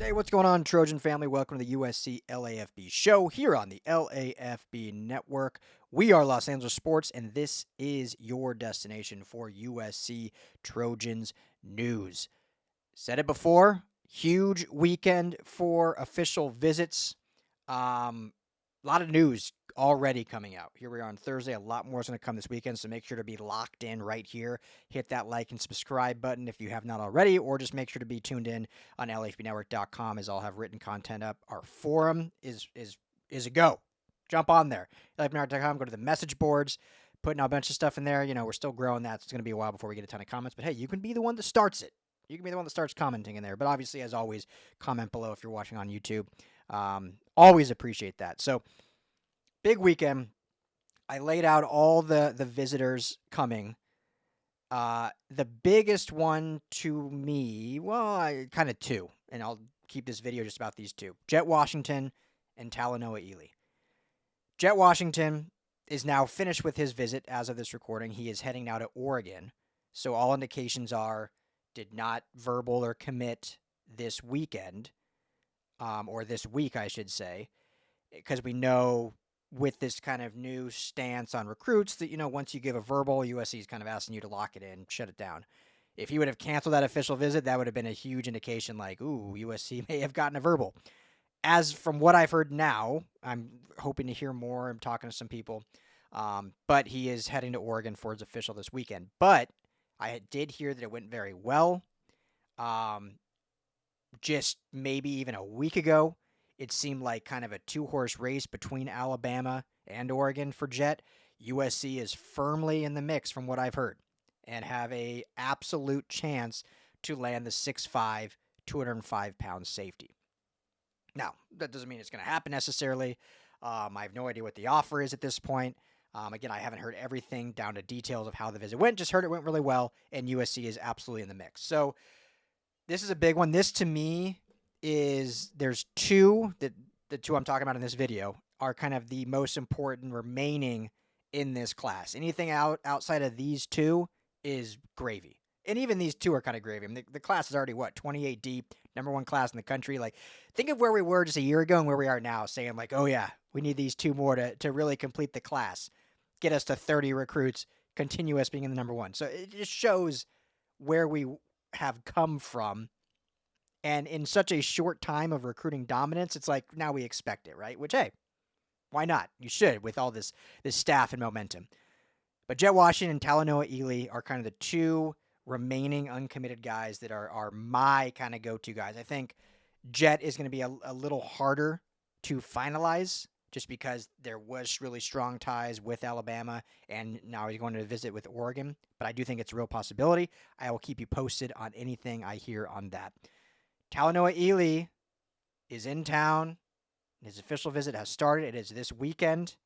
Hey, what's going on, Trojan family? Welcome to the USC LAFB show here on the LAFB network. We are Los Angeles Sports, and this is your destination for USC Trojans news. Said it before, huge weekend for official visits. A lot of news already coming out. Here we are on Thursday. A lot more is going to come this weekend, so make sure to be locked in right here. Hit that like and subscribe button if you have not already, or just make sure to be tuned in on LAFBnetwork.com as I'll have written content up. Our forum is a go. Jump on there. LAFBnetwork.com, go to the message boards, putting out a bunch of stuff in there. You know, we're still growing that. So it's going to be a while before we get a ton of comments, but hey, you can be the one that starts it. You can be the one that starts commenting in there. But obviously, as always, comment below if you're watching on YouTube. Always appreciate that. So, big weekend. I laid out all the visitors coming. The biggest one to me, well, kind of two, and I'll keep this video just about these two. Jet Washington and Talanoa Ili. Jet Washington is now finished with his visit as of this recording. He is heading now to Oregon. So all indications are did not verbal or commit this weekend, or this week, I should say, because we know with this kind of new stance on recruits that, you know, once you give a verbal, USC is kind of asking you to lock it in, shut it down. If he would have canceled that official visit, that would have been a huge indication like, ooh, USC may have gotten a verbal. As from what I've heard now, I'm hoping to hear more. I'm talking to some people. But he is heading to Oregon for his official this weekend. But I did hear that it went very well. Just maybe even a week ago, it seemed like kind of a two-horse race between Alabama and Oregon for Jet. USC is firmly in the mix from what I've heard and have a absolute chance to land the 6'5", 205-pound safety. Now, that doesn't mean it's going to happen necessarily. I have no idea what the offer is at this point. Again, I haven't heard everything down to details of how the visit went. Just heard it went really well, and USC is absolutely in the mix. So this is a big one. This, to me, there's two that the two I'm talking about in this video are kind of the most important remaining in this class. Anything outside of these two is gravy. And even these two are kind of gravy. I mean, the class is already, 28 deep, number one class in the country. Like, think of where we were just a year ago and where we are now, saying like, oh yeah, we need these two more to really complete the class, get us to 30 recruits, continue us being in the number one. So it just shows where we have come from. And in such a short time of recruiting dominance, it's like now we expect it, right? Which, hey, why not? You should with all this staff and momentum. But Jet Washington and Talanoa Ili are kind of the two remaining uncommitted guys that are my kind of go-to guys. I think Jet is going to be a little harder to finalize just because there was really strong ties with Alabama, and now he's going to visit with Oregon. But I do think it's a real possibility. I will keep you posted on anything I hear on that. Talanoa Ili is in town. His official visit has started. It is this weekend.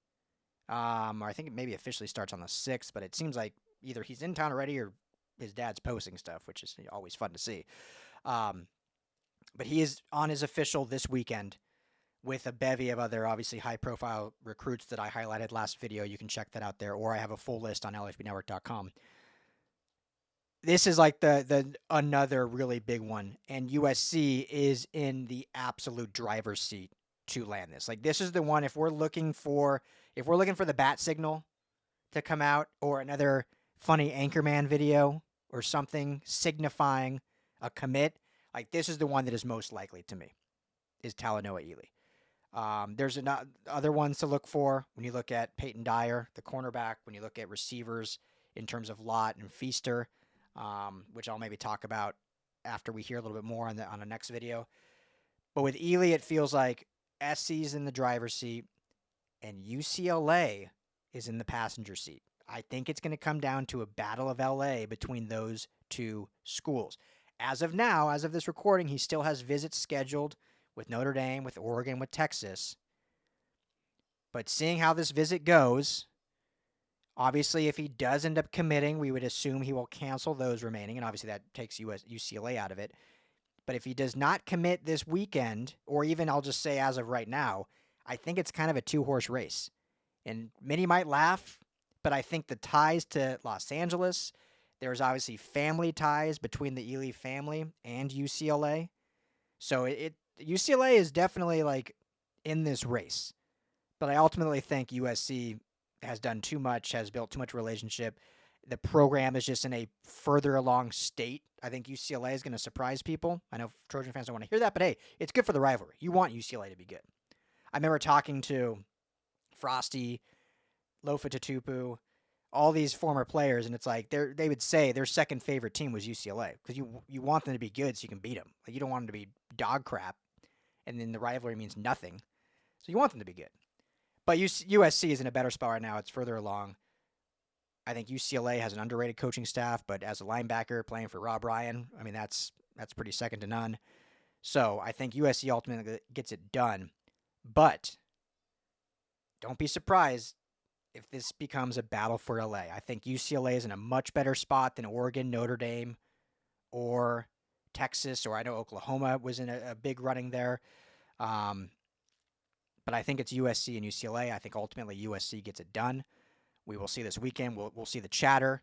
Or I think it maybe officially starts on the 6th, but it seems like either he's in town already or his dad's posting stuff, which is always fun to see. But he is on his official this weekend with a bevy of other, obviously, high-profile recruits that I highlighted last video. You can check that out there, or I have a full list on LAFBnetwork.com. This is like the another really big one, and USC is in the absolute driver's seat to land this. Like, this is the one, if we're looking for the bat signal to come out, or another funny Anchorman video or something signifying a commit, like, this is the one that is most likely to me, is Talanoa Ili. There's other ones to look for when you look at Peyton Dyer, the cornerback, when you look at receivers in terms of Lott and Feaster, which I'll maybe talk about after we hear a little bit more on the next video. But with Ili, it feels like SC's in the driver's seat and UCLA is in the passenger seat. I think it's going to come down to a battle of LA between those two schools. As of now, as of this recording, he still has visits scheduled with Notre Dame, with Oregon, with Texas. But seeing how this visit goes, obviously, if he does end up committing, we would assume he will cancel those remaining, and obviously that takes UCLA out of it. But if he does not commit this weekend, or even I'll just say as of right now, I think it's kind of a two-horse race. And many might laugh, but I think the ties to Los Angeles, there's obviously family ties between the Ili family and UCLA. So UCLA is definitely like in this race, but I ultimately think USC has done too much, has built too much relationship. The program is just in a further along state. I think UCLA is going to surprise people. I know Trojan fans don't want to hear that, but hey, it's good for the rivalry. You want UCLA to be good. I remember talking to Frosty, Lofa Tatupu, all these former players, and it's like they would say their second favorite team was UCLA because you want them to be good so you can beat them. Like, you don't want them to be dog crap, and then the rivalry means nothing. So you want them to be good. But USC is in a better spot right now. It's further along. I think UCLA has an underrated coaching staff, but as a linebacker playing for Rob Ryan, I mean that's pretty second to none. So I think USC ultimately gets it done. But don't be surprised if this becomes a battle for LA. I think UCLA is in a much better spot than Oregon, Notre Dame, or Texas, or I know Oklahoma was in a big running there. But I think it's USC and UCLA. I think ultimately USC gets it done. We will see this weekend. We'll see the chatter.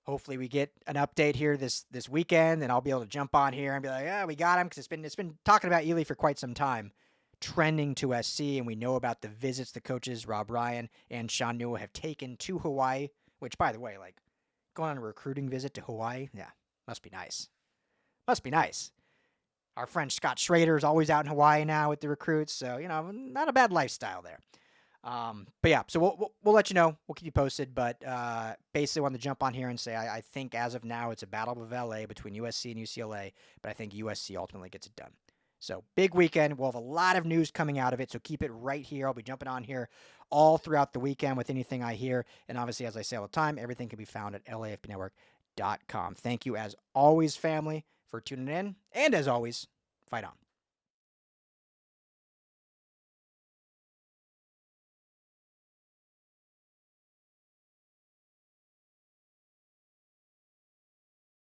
Hopefully we get an update here this weekend, and I'll be able to jump on here and be like, yeah, we got him, because it's been talking about Ili for quite some time, trending to SC, and we know about the visits the coaches Rob Ryan and Sean Newell have taken to Hawaii. Which, by the way, like going on a recruiting visit to Hawaii, yeah, must be nice. Must be nice. Our friend Scott Schrader is always out in Hawaii now with the recruits, so not a bad lifestyle there. But yeah, so we'll let you know. We'll keep you posted. But basically, wanted to jump on here and say I think as of now it's a battle of LA between USC and UCLA, but I think USC ultimately gets it done. So big weekend. We'll have a lot of news coming out of it. So keep it right here. I'll be jumping on here all throughout the weekend with anything I hear. And obviously, as I say all the time, everything can be found at LAFBnetwork.com. Thank you as always, family, for tuning in. And as always, fight on.